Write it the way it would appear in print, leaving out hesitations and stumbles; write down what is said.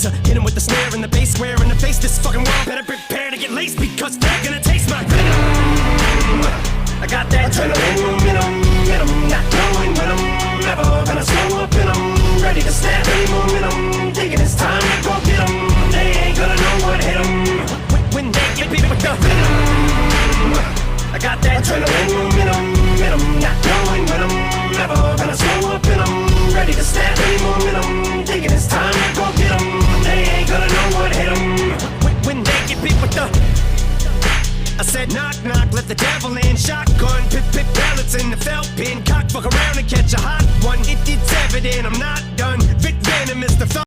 to hit him with the snare and the bass. Square in the face, this fucking world better prepare to get laced, because they're gonna taste my venom. I got that adrenaline in 'em, not knowing when I'm never gonna slow up in 'em. Ready to snap any momentum, thinking it's time to go get 'em. They ain't gonna know what hit 'em when they get beat with the venom. I got that adrenaline in 'em, not knowing when I'm never gonna slow up in 'em. Ready to snap any momentum, thinking it's time to go get 'em. They ain't gonna know what hit 'em when they get beat with the. I said knock knock, let the devil in. Shotgun, pip pellets in the felt pin. Cock, fuck around and catch a hot one. It's evident I'm not done. Vic Venom is the